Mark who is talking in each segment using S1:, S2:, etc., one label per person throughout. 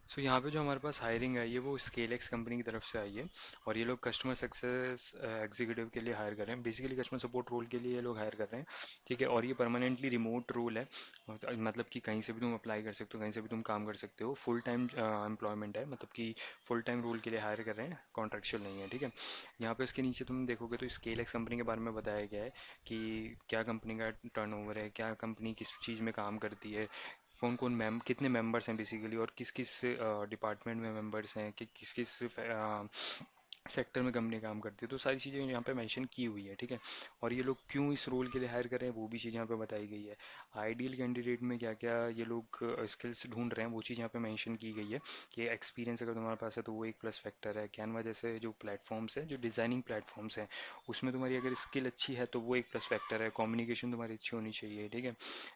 S1: सो यहाँ पे जो हमारे पास हायरिंग आई है वो स्केल एक्स कंपनी की तरफ से आई है। और ये लोग कस्टमर सक्सेस एग्जीक्यूटिव के लिए हायर कर रहे हैं, बेसिकली कस्टमर सपोर्ट रोल के लिए ये लोग हायर कर रहे हैं। ठीक है, और ये परमानेंटली रिमोट रोल है। मतलब कि कहीं से भी तुम अप्लाई कर सकते हो, कहीं से भी तुम काम कर सकते हो। फुल टाइम एम्प्लॉयमेंट है, मतलब कि फुल टाइम रोल के लिए हायर कर रहे हैं, कॉन्ट्रेक्चुअल नहीं है। ठीक है, यहाँ पे इसके नीचे तुम देखोगे तो स्केल एक्स कंपनी के बारे में बताया गया है कि क्या कंपनी का टर्नओवर है, क्या कंपनी किस चीज़ में काम करती है, कौन कौन कितने मेंबर्स हैं बेसिकली, और किस किस डिपार्टमेंट में मेंबर्स हैं, कि किस किस सेक्टर में कंपनी काम करती है। तो सारी चीज़ें यहाँ पे मेंशन की हुई है। ठीक है, और ये लोग क्यों इस रोल के लिए हायर कर रहे हैं वो भी चीज़ यहाँ पे बताई गई है। आइडियल कैंडिडेट में क्या क्या ये लोग स्किल्स ढूंढ रहे हैं वो चीज़ यहाँ पे मेंशन की गई है कि एक्सपीरियंस अगर तुम्हारे पास है तो वो एक प्लस फैक्टर है। कैनवा जैसे जो प्लेटफॉर्म्स हैं, जो डिज़ाइनिंग प्लेटफॉर्म्स हैं, उसमें तुम्हारी अगर स्किल अच्छी है तो वो एक प्लस फैक्टर है। कम्युनिकेशन तुम्हारी अच्छी होनी चाहिए। ठीक है,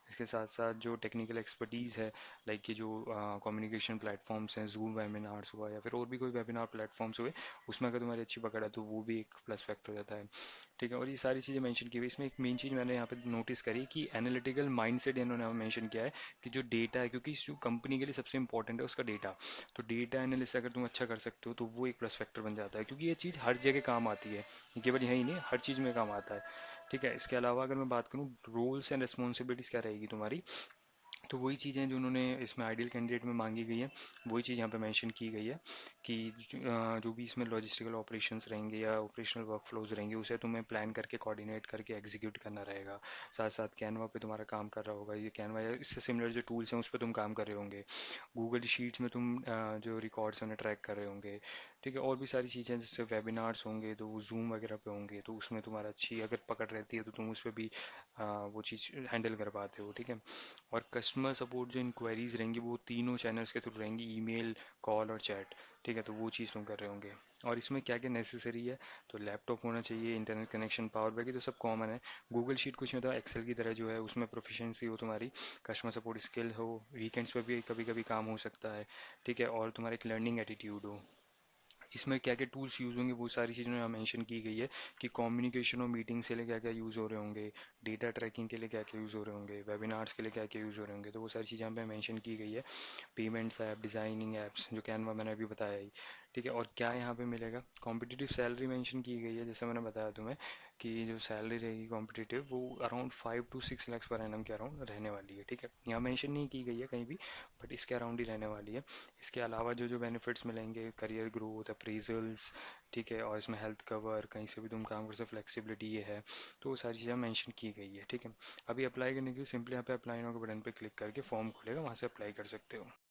S1: इसके साथ साथ जो टेक्निकल एक्सपर्टीज़ है, लाइक कि जो कम्युनिकेशन प्लेटफॉर्म्स हैं, जूम वेबिनार्स हुआ या फिर और भी कोई वेबिनार प्लेटफॉर्म्स हुए, उसमें अगर तुम्हारी अच्छी पकड़ है तो वो भी एक प्लस फैक्टर रहता है। ठीक है, और ये सारी चीज़ें मेंशन की हुई। इसमें एक मेन चीज़ मैंने यहाँ पे नोटिस करी कि एनालिटिकल माइंडसेट इन्होंने यहाँ मेंशन किया है कि जो डेटा है, क्योंकि इस कंपनी के लिए सबसे इंपॉर्टेंट है उसका डेटा। तो डेटा एनालिस्ट अगर तुम अच्छा कर सकते हो तो वो एक प्लस फैक्टर बन जाता है, क्योंकि ये चीज़ हर जगह काम आती है, ये केवल यही नहीं हर चीज़ में काम आता है। ठीक है, इसके अलावा अगर मैं बात करूँ रोल्स एंड रिस्पॉन्सिबिलिटीज़ क्या रहेगी तुम्हारी, तो वही चीज़ें जो उन्होंने इसमें आइडियल कैंडिडेट में मांगी गई है वही चीज़ यहाँ पे मेंशन की गई है कि जो भी इसमें लॉजिस्टिकल ऑपरेशंस रहेंगे या ऑपरेशनल वर्कफ्लोज रहेंगे उसे तुम्हें प्लान करके कोऑर्डिनेट करके एग्जीक्यूट करना रहेगा। साथ साथ कैनवा पे तुम्हारा काम कर रहा होगा, ये कैनवा या इससे सिमिलर जो टूल्स हैं उस पर तुम काम कर रहे होंगे। गूगल शीट्स में तुम जो रिकॉर्ड्स हैं उन्हें ट्रैक कर रहे होंगे। ठीक है, और भी सारी चीज़ें जैसे वेबिनार्स होंगे तो वो जूम वगैरह पे होंगे तो उसमें तुम्हारा अच्छी अगर पकड़ रहती है तो तुम उस पर भी वो चीज़ हैंडल कर पाते हो। ठीक है, और कस्टमर सपोर्ट जो इंक्वायरीज रहेंगी वो तीनों चैनल्स के थ्रू रहेंगी, ईमेल, कॉल और चैट। ठीक है, तो वो चीज़ तुम कर रहे होंगे। और इसमें क्या क्या नेसेसरी है, तो लैपटॉप होना चाहिए, इंटरनेट कनेक्शन, पावर, बाकी तो सब कॉमन है। गूगल शीट कुछ नहीं होता, एक्सेल की तरह जो है उसमें प्रोफिशिएंसी हो तुम्हारी, कस्टमर सपोर्ट स्किल हो, वीकेंड्स पर भी कभी कभी काम हो सकता है। ठीक है, और तुम्हारा एक लर्निंग एटीट्यूड हो। इसमें क्या क्या टूल्स यूज़ होंगे वो सारी चीज़ें यहाँ मेंशन की गई है कि कम्युनिकेशन और मीटिंग्स के लिए क्या क्या यूज़ हो रहे होंगे, डेटा ट्रैकिंग के लिए क्या क्या यूज़ हो रहे होंगे, वेबिनार्स के लिए क्या क्या यूज़ हो रहे होंगे, तो वो सारी चीज़ें यहाँ पे मेंशन की गई है। पेमेंट्स ऐप, डिज़ाइनिंग ऐप्स, जो कैनवा मैंने अभी बताया ही। ठीक है, और क्या यहाँ पे मिलेगा, कॉम्पिटिटिव सैलरी मेंशन की गई है, जैसे मैंने बताया तुम्हें कि जो सैलरी रहेगी कॉम्पिटिटिव वो around 5 to 6 lakh per annum के अराउंड रहने वाली है। ठीक है, यहाँ मेंशन नहीं की गई है कहीं भी, बट इसके अराउंड ही रहने वाली है। इसके अलावा जो जो बेनिफिट्स मिलेंगे, करियर ग्रोथ, अप्रेजल्स, ठीक है, और इसमें हेल्थ कवर, कहीं से भी तुम काम कर सकते, फ्लेक्सिबिलिटी ये है। तो वो सारी चीज़ें मेंशन की गई है। ठीक है, अभी अप्लाई करने के लिए सिंपली यहाँ पे अप्लाई नाउ के बटन पे क्लिक करके फॉर्म खुलेगा, वहाँ से अप्लाई कर सकते हो।